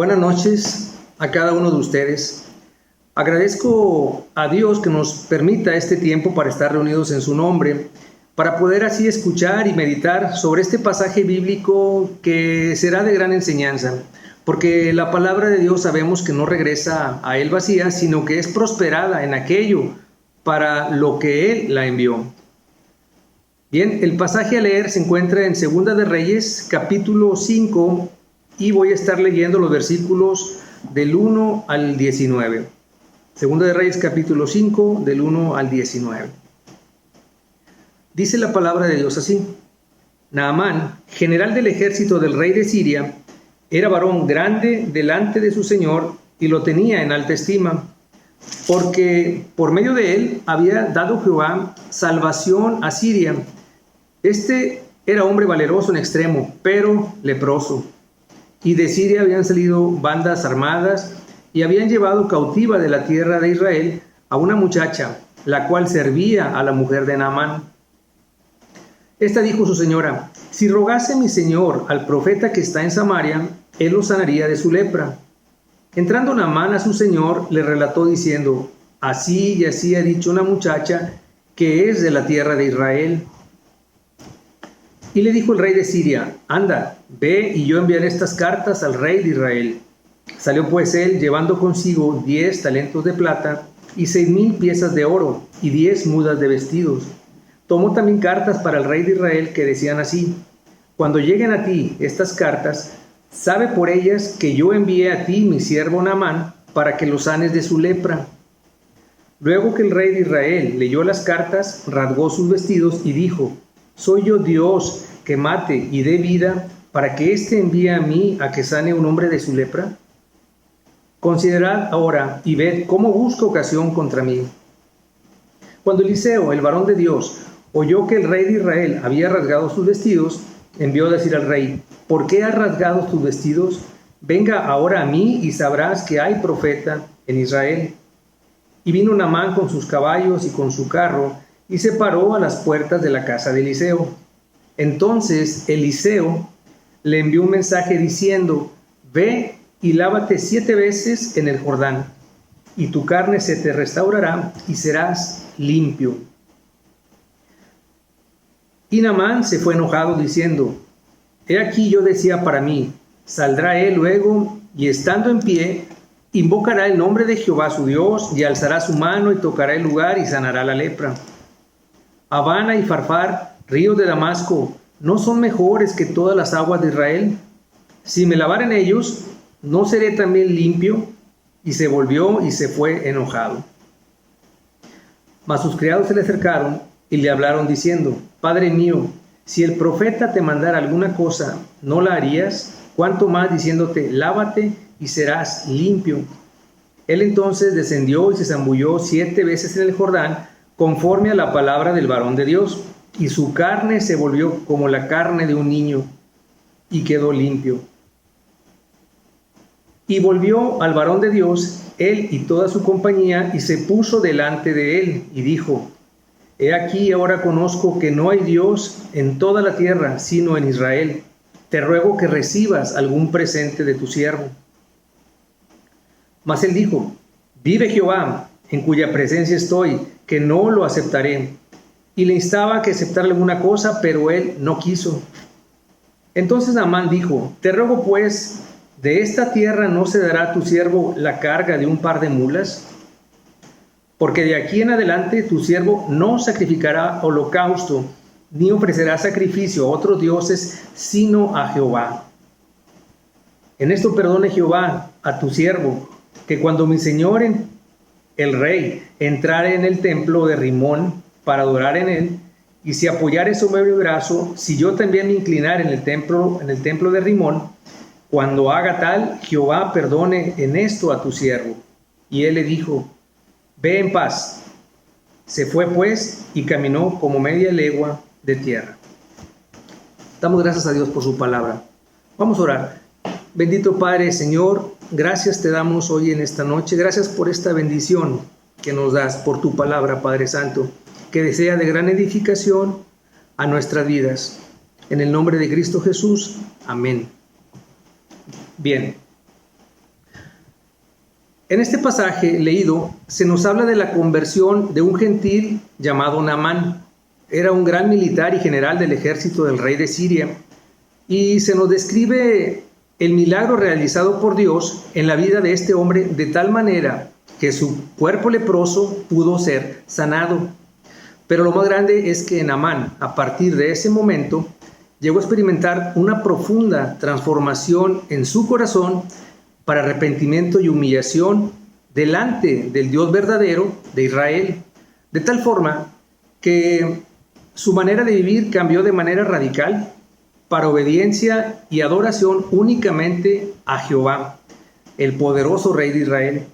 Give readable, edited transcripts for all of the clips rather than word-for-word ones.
Buenas noches a cada uno de ustedes. Agradezco a Dios que nos permita este tiempo para estar reunidos en su nombre, para poder así escuchar y meditar sobre este pasaje bíblico que será de gran enseñanza, porque la palabra de Dios sabemos que no regresa a Él vacía, sino que es prosperada en aquello para lo que Él la envió. Bien, el pasaje a leer se encuentra en Segunda de Reyes, capítulo 5, y voy a estar leyendo los versículos del 1 al 19. Segunda de Reyes, capítulo 5, del 1 al 19. Dice la palabra de Dios así: Naamán, general del ejército del rey de Siria, era varón grande delante de su señor y lo tenía en alta estima, porque por medio de él había dado Jehová salvación a Siria. Este era hombre valeroso en extremo, pero leproso. Y de Siria habían salido bandas armadas y habían llevado cautiva de la tierra de Israel a una muchacha, la cual servía a la mujer de Naamán. Esta dijo su señora: si rogase mi señor al profeta que está en Samaria, él lo sanaría de su lepra. Entrando Naamán a su señor, le relató diciendo: así y así ha dicho una muchacha que es de la tierra de Israel. Y le dijo el rey de Siria: anda, ve y yo enviaré estas cartas al rey de Israel. Salió pues él llevando consigo 10 talentos de plata y 6,000 piezas de oro y 10 mudas de vestidos. Tomó también cartas para el rey de Israel que decían así: cuando lleguen a ti estas cartas, sabe por ellas que yo envié a ti mi siervo Naamán para que lo sanes de su lepra. Luego que el rey de Israel leyó las cartas, rasgó sus vestidos y dijo: ¿soy yo Dios que mate y dé vida para que éste envíe a mí a que sane un hombre de su lepra? Considerad ahora y ved cómo busca ocasión contra mí. Cuando Eliseo, el varón de Dios, oyó que el rey de Israel había rasgado sus vestidos, envió a decir al rey: ¿por qué has rasgado tus vestidos? Venga ahora a mí y sabrás que hay profeta en Israel. Y vino Naamán con sus caballos y con su carro, y se paró a las puertas de la casa de Eliseo. Entonces Eliseo le envió un mensaje diciendo: ve y lávate 7 veces en el Jordán, y tu carne se te restaurará y serás limpio. Y Naamán se fue enojado diciendo: he aquí yo decía para mí, saldrá él luego, y estando en pie, invocará el nombre de Jehová su Dios, y alzará su mano y tocará el lugar y sanará la lepra. Abana y Farfar, ríos de Damasco, ¿no son mejores que todas las aguas de Israel? Si me lavaren ellos, ¿no seré también limpio? Y se volvió y se fue enojado. Mas sus criados se le acercaron y le hablaron diciendo: Padre mío, si el profeta te mandara alguna cosa, ¿no la harías? ¿Cuánto más diciéndote: lávate y serás limpio? Él entonces descendió y se zambulló 7 veces en el Jordán, conforme a la palabra del varón de Dios, y su carne se volvió como la carne de un niño, y quedó limpio. Y volvió al varón de Dios, él y toda su compañía, y se puso delante de él, y dijo: he aquí ahora conozco que no hay Dios en toda la tierra, sino en Israel. Te ruego que recibas algún presente de tu siervo. Mas él dijo: vive Jehová, en cuya presencia estoy, que no lo aceptaré. Y le instaba que aceptara alguna cosa, pero él no quiso. Entonces Naamán dijo: te ruego pues, ¿de esta tierra no se dará a tu siervo la carga de un par de mulas? Porque de aquí en adelante tu siervo no sacrificará holocausto, ni ofrecerá sacrificio a otros dioses, sino a Jehová. En esto perdone Jehová a tu siervo, que cuando mi señor el rey entrare en el templo de Rimón para adorar en él, y se apoyare sobre mi brazo, si yo también me inclinare en el templo de Rimón, cuando haga tal, Jehová perdone en esto a tu siervo. Y él le dijo: ve en paz. Se fue pues y caminó como media legua de tierra. Damos gracias a Dios por su palabra. Vamos a orar. Bendito Padre, Señor, gracias te damos hoy en esta noche. Gracias por esta bendición que nos das, por tu palabra, Padre Santo, que desea de gran edificación a nuestras vidas. En el nombre de Cristo Jesús. Amén. Bien. En este pasaje leído se nos habla de la conversión de un gentil llamado Naamán. Era un gran militar y general del ejército del rey de Siria, y se nos describe el milagro realizado por Dios en la vida de este hombre de tal manera que su cuerpo leproso pudo ser sanado. Pero lo más grande es que Naamán, a partir de ese momento, llegó a experimentar una profunda transformación en su corazón para arrepentimiento y humillación delante del Dios verdadero de Israel, de tal forma que su manera de vivir cambió de manera radical para obediencia y adoración únicamente a Jehová, el poderoso Rey de Israel.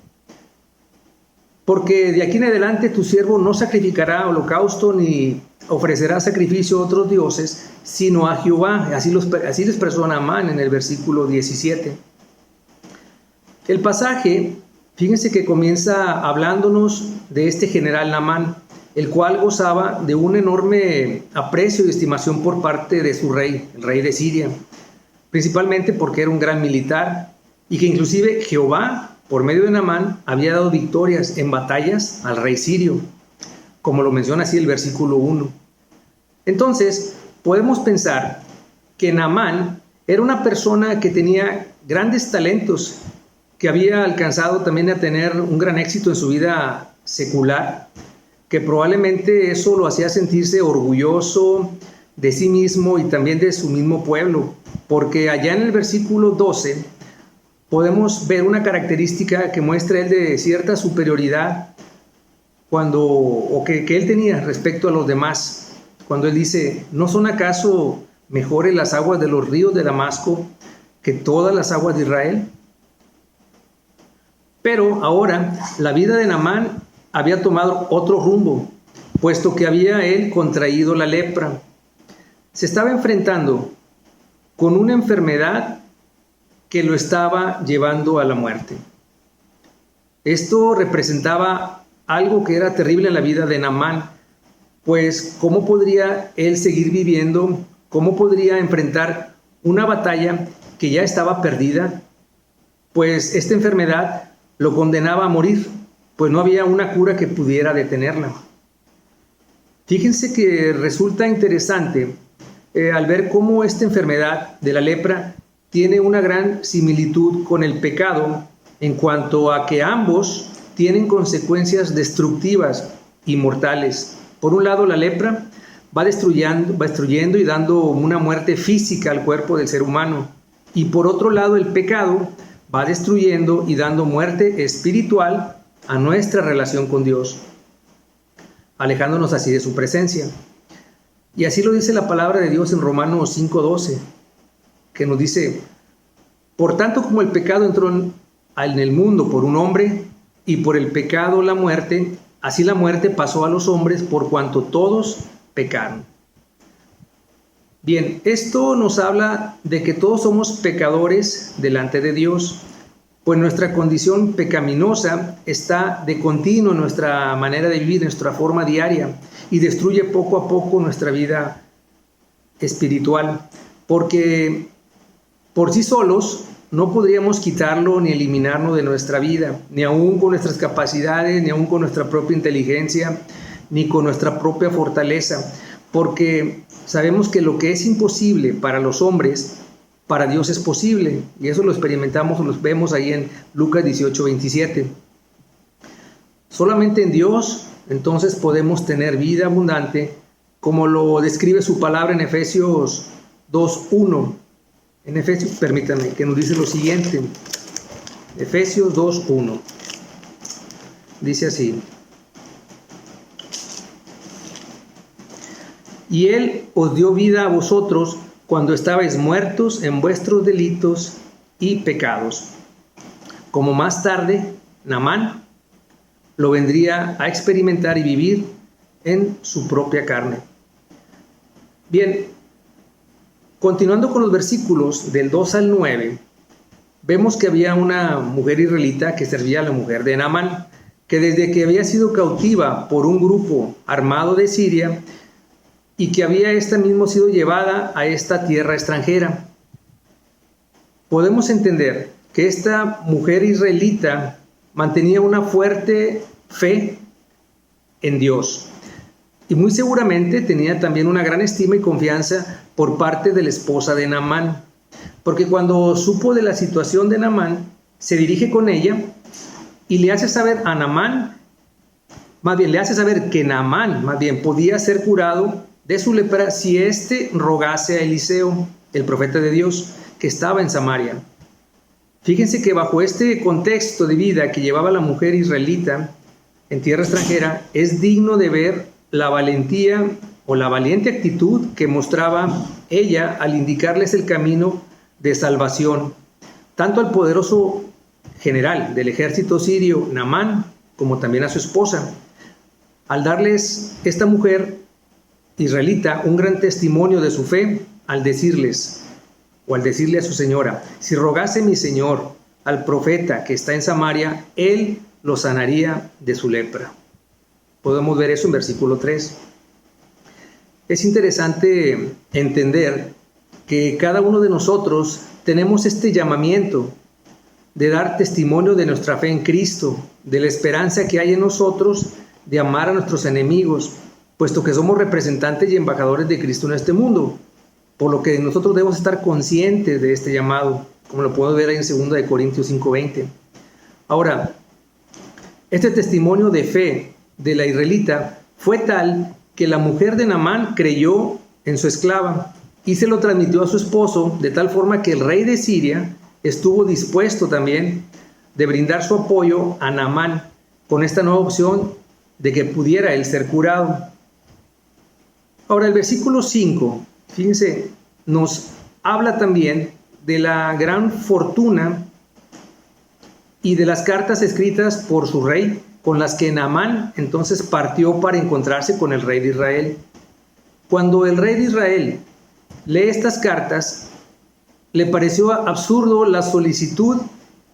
Porque de aquí en adelante tu siervo no sacrificará holocausto ni ofrecerá sacrificio a otros dioses, sino a Jehová. Así lo expresó Naamán en el versículo 17. El pasaje, fíjense que comienza hablándonos de este general Naamán, el cual gozaba de un enorme aprecio y estimación por parte de su rey, el rey de Siria, principalmente porque era un gran militar y que inclusive Jehová, por medio de Naamán, había dado victorias en batallas al rey sirio, como lo menciona así el versículo 1. Entonces, podemos pensar que Naamán era una persona que tenía grandes talentos, que había alcanzado también a tener un gran éxito en su vida secular, que probablemente eso lo hacía sentirse orgulloso de sí mismo y también de su mismo pueblo, porque allá en el versículo 12 podemos ver una característica que muestra él de cierta superioridad que él tenía respecto a los demás, cuando él dice: ¿no son acaso mejores las aguas de los ríos de Damasco que todas las aguas de Israel? Pero ahora la vida de Naamán había tomado otro rumbo, puesto que había él contraído la lepra. Se estaba enfrentando con una enfermedad que lo estaba llevando a la muerte. Esto representaba algo que era terrible en la vida de Naamán, pues ¿cómo podría él seguir viviendo? ¿Cómo podría enfrentar una batalla que ya estaba perdida? Pues esta enfermedad lo condenaba a morir, pues no había una cura que pudiera detenerla. Fíjense que resulta interesante al ver cómo esta enfermedad de la lepra tiene una gran similitud con el pecado, en cuanto a que ambos tienen consecuencias destructivas y mortales. Por un lado, la lepra va destruyendo y dando una muerte física al cuerpo del ser humano, y por otro lado, el pecado va destruyendo y dando muerte espiritual a nuestra relación con Dios, alejándonos así de su presencia. Y así lo dice la palabra de Dios en Romanos 5:12, que nos dice: por tanto, como el pecado entró en el mundo por un hombre, y por el pecado la muerte, así la muerte pasó a los hombres por cuanto todos pecaron. Bien, esto nos habla de que todos somos pecadores delante de Dios, pues nuestra condición pecaminosa está de continuo en nuestra manera de vivir, nuestra forma diaria, y destruye poco a poco nuestra vida espiritual, porque por sí solos no podríamos quitarlo ni eliminarlo de nuestra vida, ni aún con nuestras capacidades, ni aún con nuestra propia inteligencia, ni con nuestra propia fortaleza, porque sabemos que lo que es imposible para los hombres, para Dios es posible, y eso lo experimentamos, lo vemos ahí en Lucas 18:27. Solamente en Dios, entonces, podemos tener vida abundante, como lo describe su palabra en Efesios 2:1. En Efesios, permítanme, que nos dice lo siguiente. Efesios 2:1. Dice así: y Él os dio vida a vosotros cuando estabais muertos en vuestros delitos y pecados, como más tarde Naamán lo vendría a experimentar y vivir en su propia carne. Bien, continuando con los versículos del 2 al 9, vemos que había una mujer israelita que servía a la mujer de Naamán, que desde que había sido cautiva por un grupo armado de Siria, y que había esta mismo sido llevada a esta tierra extranjera. Podemos entender que esta mujer israelita mantenía una fuerte fe en Dios. Y muy seguramente tenía también una gran estima y confianza por parte de la esposa de Naamán. Porque cuando supo de la situación de Naamán, se dirige con ella y le hace saber a Naamán, le hace saber que Naamán, podía ser curado de su lepra si éste rogase a Eliseo, el profeta de Dios, que estaba en Samaria. Fíjense que bajo este contexto de vida que llevaba la mujer israelita en tierra extranjera, es digno de ver la valentía o la valiente actitud que mostraba ella al indicarles el camino de salvación, tanto al poderoso general del ejército sirio, Naamán, como también a su esposa, al darles esta mujer israelita un gran testimonio de su fe, al decirle a su señora: si rogase mi señor al profeta que está en Samaria, él lo sanaría de su lepra. Podemos ver eso en versículo 3. Es interesante entender que cada uno de nosotros tenemos este llamamiento de dar testimonio de nuestra fe en Cristo, de la esperanza que hay en nosotros de amar a nuestros enemigos, puesto que somos representantes y embajadores de Cristo en este mundo, por lo que nosotros debemos estar conscientes de este llamado, como lo podemos ver ahí en 2 Corintios 5:20. Ahora, este testimonio de fe de la israelita fue tal que la mujer de Naamán creyó en su esclava y se lo transmitió a su esposo, de tal forma que el rey de Siria estuvo dispuesto también de brindar su apoyo a Naamán con esta nueva opción de que pudiera él ser curado. Ahora, el versículo 5, fíjense, nos habla también de la gran fortuna y de las cartas escritas por su rey, con las que Naamán entonces partió para encontrarse con el rey de Israel. Cuando el rey de Israel lee estas cartas, le pareció absurdo la solicitud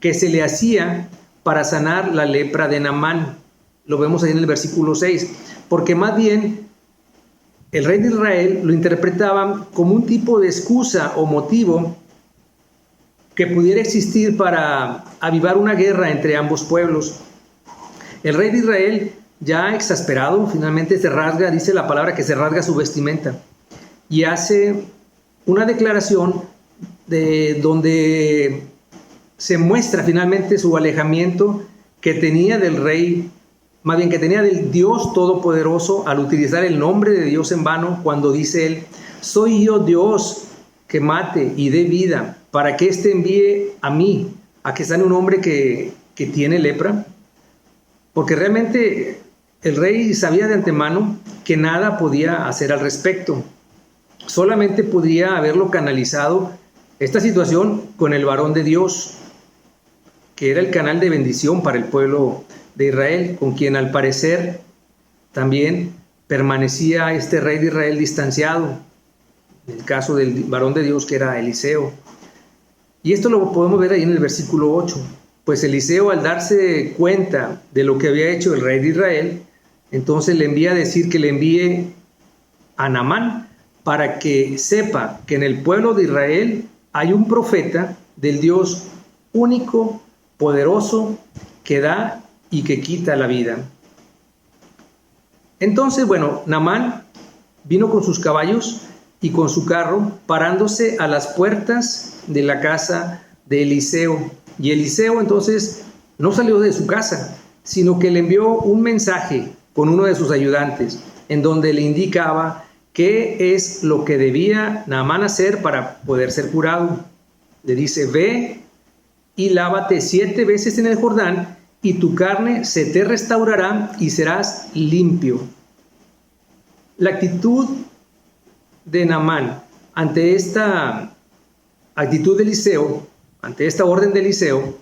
que se le hacía para sanar la lepra de Naamán. Lo vemos ahí en el versículo 6, porque más bien el rey de Israel lo interpretaba como un tipo de excusa o motivo que pudiera existir para avivar una guerra entre ambos pueblos. El rey de Israel, ya exasperado, finalmente se rasga, dice la palabra que se rasga su vestimenta y hace una declaración de donde se muestra finalmente su alejamiento que tenía del rey, más bien que tenía del Dios Todopoderoso, al utilizar el nombre de Dios en vano, cuando dice él: soy yo Dios que mate y dé vida, para que éste envíe a mí a que sane un hombre que tiene lepra. Porque realmente el rey sabía de antemano que nada podía hacer al respecto. Solamente podría haberlo canalizado esta situación con el varón de Dios, que era el canal de bendición para el pueblo de Israel, con quien al parecer también permanecía este rey de Israel distanciado, en el caso del varón de Dios que era Eliseo. Y esto lo podemos ver ahí en el versículo 8. Pues Eliseo, al darse cuenta de lo que había hecho el rey de Israel, entonces le envía a decir que le envíe a Naamán para que sepa que en el pueblo de Israel hay un profeta del Dios único, poderoso, que da y que quita la vida. Entonces, Naamán vino con sus caballos y con su carro, parándose a las puertas de la casa de Eliseo. Y Eliseo entonces no salió de su casa, sino que le envió un mensaje con uno de sus ayudantes, en donde le indicaba qué es lo que debía Naamán hacer para poder ser curado. Le dice: ve y lávate 7 veces en el Jordán, y tu carne se te restaurará y serás limpio. La actitud de Naamán ante esta actitud de Eliseo, ante esta orden de Eliseo,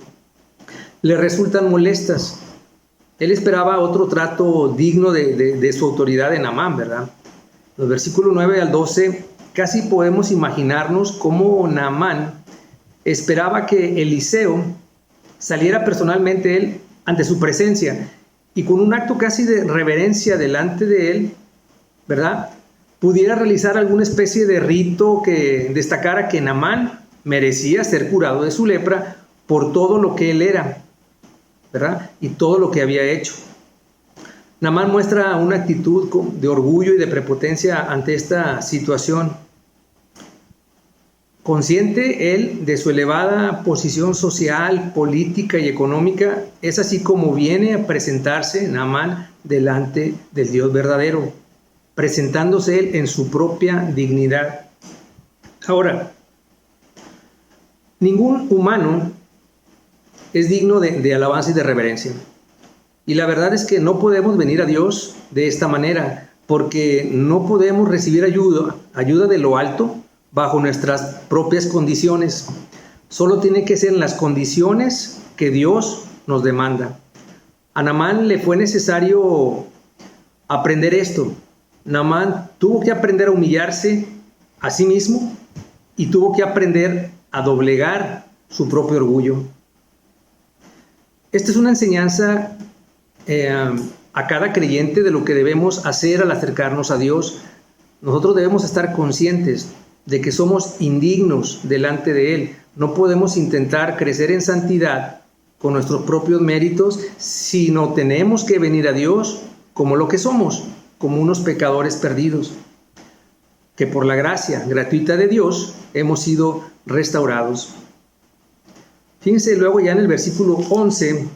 le resultan molestas. Él esperaba otro trato digno de su autoridad de Naamán, ¿verdad? Los versículos 9 al 12, casi podemos imaginarnos cómo Naamán esperaba que Eliseo saliera personalmente él ante su presencia y con un acto casi de reverencia delante de él, ¿verdad?, pudiera realizar alguna especie de rito que destacara que Naamán merecía ser curado de su lepra por todo lo que él era. ¿verdad? Y todo lo que había hecho. Naamán muestra una actitud de orgullo y de prepotencia ante esta situación. Consciente él de su elevada posición social, política y económica, es así como viene a presentarse Naamán delante del Dios verdadero, presentándose él en su propia dignidad. Ahora, ningún humano es digno de alabanza y de reverencia. Y la verdad es que no podemos venir a Dios de esta manera, porque no podemos recibir ayuda de lo alto bajo nuestras propias condiciones. Solo tiene que ser en las condiciones que Dios nos demanda. A Naamán le fue necesario aprender esto. Naamán tuvo que aprender a humillarse a sí mismo y tuvo que aprender a doblegar su propio orgullo. Esta es una enseñanza a cada creyente de lo que debemos hacer al acercarnos a Dios. Nosotros debemos estar conscientes de que somos indignos delante de Él. No podemos intentar crecer en santidad con nuestros propios méritos, sino tenemos que venir a Dios como lo que somos, como unos pecadores perdidos, que por la gracia gratuita de Dios hemos sido restaurados. Fíjense luego ya en el versículo 11,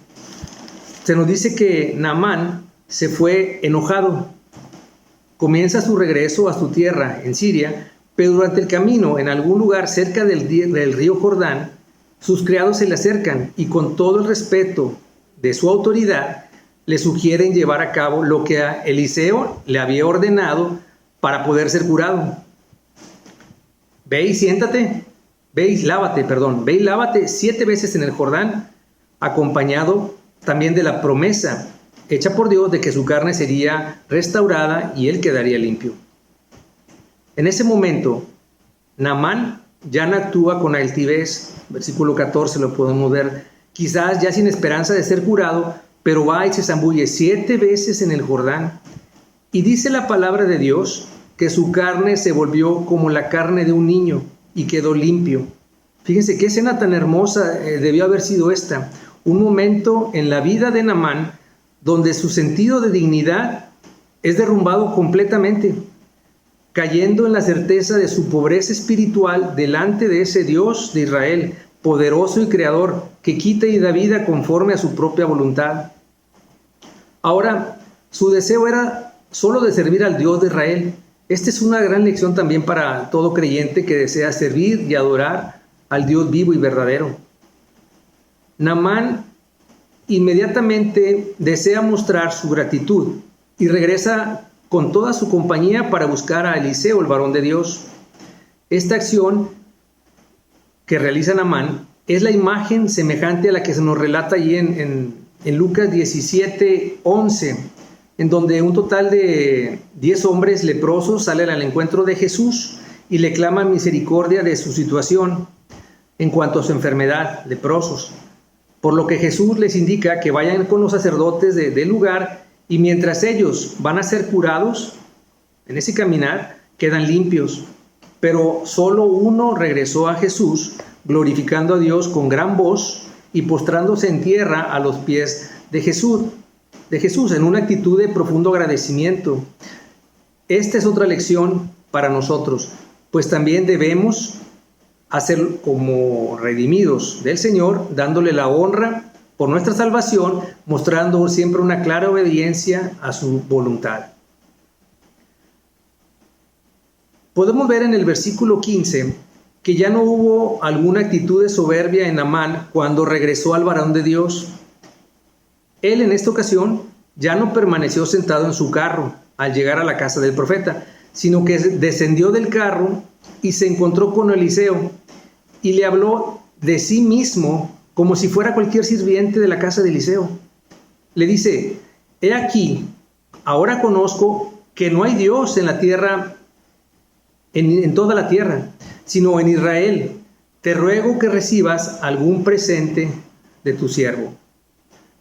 se nos dice que Naamán se fue enojado. Comienza su regreso a su tierra en Siria, pero durante el camino, en algún lugar cerca del río Jordán, sus criados se le acercan y con todo el respeto de su autoridad, le sugieren llevar a cabo lo que a Eliseo le había ordenado para poder ser curado. Ve y siéntate, ve y lávate 7 veces en el Jordán, acompañado también de la promesa hecha por Dios de que su carne sería restaurada y él quedaría limpio. En ese momento, Naamán ya no actúa con altivez. Versículo 14 lo podemos ver. Quizás ya sin esperanza de ser curado, pero va y se zambulle 7 veces en el Jordán. Y dice la palabra de Dios que su carne se volvió como la carne de un niño y quedó limpio. Fíjense qué escena tan hermosa debió haber sido esta. Un momento en la vida de Naamán donde su sentido de dignidad es derrumbado completamente, cayendo en la certeza de su pobreza espiritual delante de ese Dios de Israel, poderoso y creador, que quita y da vida conforme a su propia voluntad. Ahora, su deseo era solo de servir al Dios de Israel. Esta es una gran lección también para todo creyente que desea servir y adorar al Dios vivo y verdadero. Naamán inmediatamente desea mostrar su gratitud y regresa con toda su compañía para buscar a Eliseo, el varón de Dios. Esta acción que realiza Naamán es la imagen semejante a la que se nos relata allí en Lucas 17:11, en donde un total de 10 hombres leprosos salen al encuentro de Jesús y le claman misericordia de su situación en cuanto a su enfermedad, leprosos. Por lo que Jesús les indica que vayan con los sacerdotes del lugar y mientras ellos van a ser curados, en ese caminar quedan limpios. Pero solo uno regresó a Jesús, glorificando a Dios con gran voz y postrándose en tierra a los pies de Jesús en una actitud de profundo agradecimiento. Esta es otra lección para nosotros, pues también debemos hacer como redimidos del Señor, dándole la honra por nuestra salvación, mostrando siempre una clara obediencia a su voluntad. Podemos ver en el versículo 15 que ya no hubo alguna actitud de soberbia en Naamán cuando regresó al varón de Dios. Él en esta ocasión ya no permaneció sentado en su carro al llegar a la casa del profeta, sino que descendió del carro y se encontró con Eliseo y le habló de sí mismo como si fuera cualquier sirviente de la casa de Eliseo. Le dice: he aquí, ahora conozco que no hay Dios en la tierra, en toda la tierra, sino en Israel. Te ruego que recibas algún presente de tu siervo.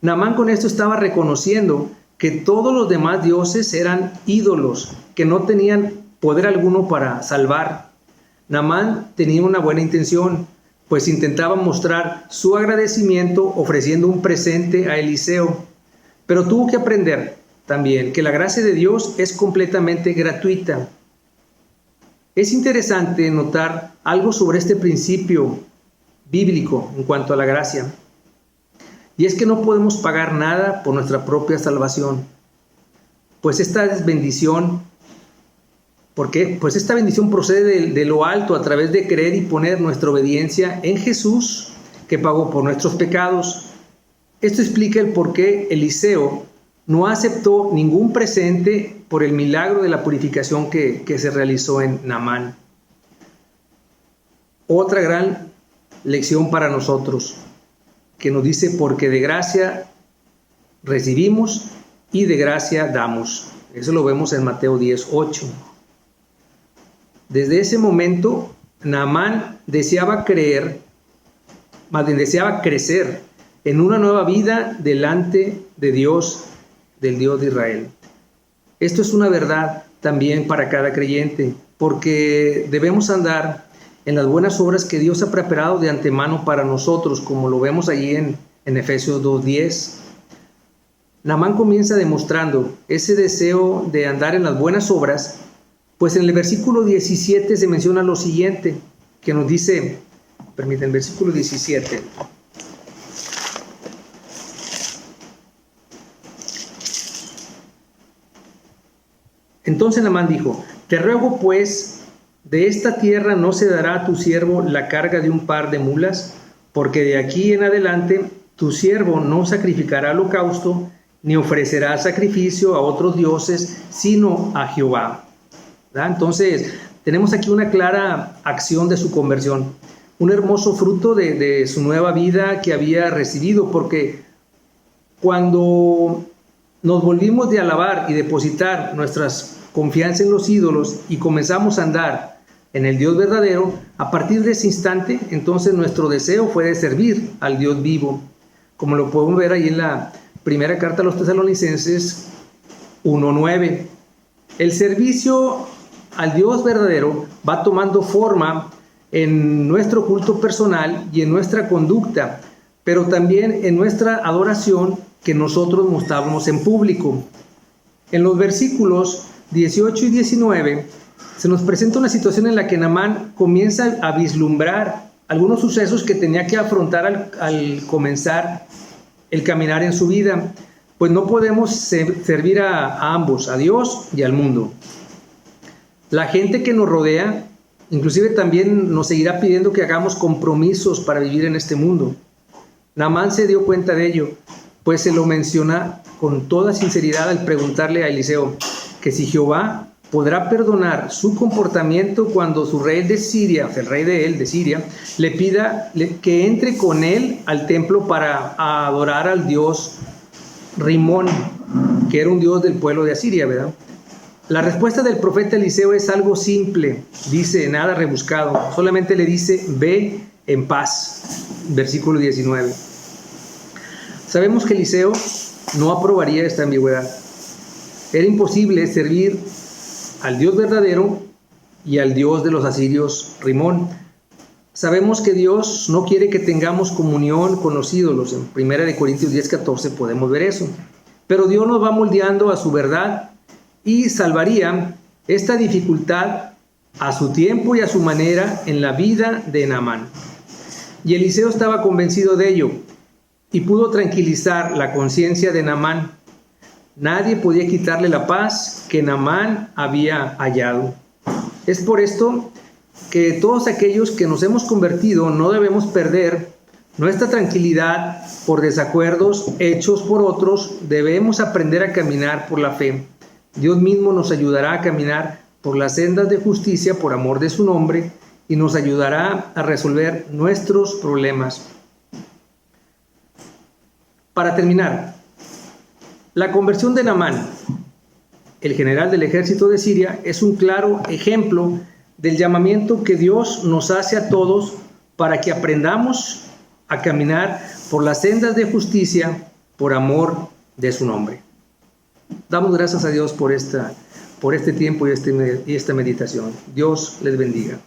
Naamán con esto estaba reconociendo que todos los demás dioses eran ídolos, que no tenían poder alguno para salvar. Naamán tenía una buena intención, pues intentaba mostrar su agradecimiento ofreciendo un presente a Eliseo. Pero tuvo que aprender también que la gracia de Dios es completamente gratuita. Es interesante notar algo sobre este principio bíblico en cuanto a la gracia. Y es que no podemos pagar nada por nuestra propia salvación. Pues esta bendición, ¿por qué? Pues esta bendición procede de lo alto a través de creer y poner nuestra obediencia en Jesús, que pagó por nuestros pecados. Esto explica el por qué Eliseo no aceptó ningún presente por el milagro de la purificación que se realizó en Naamán. Otra gran lección para nosotros, que nos dice, porque de gracia recibimos y de gracia damos. Eso lo vemos en Mateo 10:8. Desde ese momento, Naamán deseaba crecer en una nueva vida delante de Dios, del Dios de Israel. Esto es una verdad también para cada creyente, porque debemos andar en las buenas obras que Dios ha preparado de antemano para nosotros, como lo vemos allí en Efesios 2:10. Naamán comienza demostrando ese deseo de andar en las buenas obras, pues en el versículo 17 se menciona lo siguiente, que nos dice, permítanme, el versículo 17. Entonces Naamán dijo, te ruego pues, de esta tierra no se dará a tu siervo la carga de un par de mulas, porque de aquí en adelante tu siervo no sacrificará holocausto, ni ofrecerá sacrificio a otros dioses, sino a Jehová. ¿Verdad? Entonces, tenemos aquí una clara acción de su conversión, un hermoso fruto de su nueva vida que había recibido, porque cuando nos volvimos de alabar y depositar nuestras confianza en los ídolos y comenzamos a andar en el Dios verdadero, a partir de ese instante, entonces nuestro deseo fue de servir al Dios vivo, como lo podemos ver ahí en la primera carta a los Tesalonicenses 1:9. El servicio al Dios verdadero va tomando forma en nuestro culto personal y en nuestra conducta, pero también en nuestra adoración que nosotros mostramos en público. En los versículos 18 y 19 se nos presenta una situación en la que Naamán comienza a vislumbrar algunos sucesos que tenía que afrontar al comenzar el caminar en su vida, pues no podemos servir a ambos, a Dios y al mundo. La gente que nos rodea, inclusive también nos seguirá pidiendo que hagamos compromisos para vivir en este mundo. Naamán se dio cuenta de ello, pues se lo menciona con toda sinceridad al preguntarle a Eliseo que si Jehová podrá perdonar su comportamiento cuando su rey de Siria, el rey de Siria, le pida que entre con él al templo para adorar al dios Rimón, que era un dios del pueblo de Asiria, ¿verdad? La respuesta del profeta Eliseo es algo simple, dice, nada rebuscado, solamente le dice, ve en paz, versículo 19. Sabemos que Eliseo no aprobaría esta ambigüedad. Era imposible servir al Dios verdadero y al Dios de los asirios, Rimón. Sabemos que Dios no quiere que tengamos comunión con los ídolos. En 1 Corintios 10:14 podemos ver eso. Pero Dios nos va moldeando a su verdad y salvaría esta dificultad a su tiempo y a su manera en la vida de Naamán. Y Eliseo estaba convencido de ello y pudo tranquilizar la conciencia de Naamán. Nadie podía quitarle la paz que Naamán había hallado. Es por esto que todos aquellos que nos hemos convertido no debemos perder nuestra tranquilidad por desacuerdos hechos por otros. Debemos aprender a caminar por la fe. Dios mismo nos ayudará a caminar por las sendas de justicia por amor de su nombre y nos ayudará a resolver nuestros problemas. Para terminar, la conversión de Naamán, el general del ejército de Siria, es un claro ejemplo del llamamiento que Dios nos hace a todos para que aprendamos a caminar por las sendas de justicia por amor de su nombre. Damos gracias a Dios por este tiempo y esta meditación. Dios les bendiga.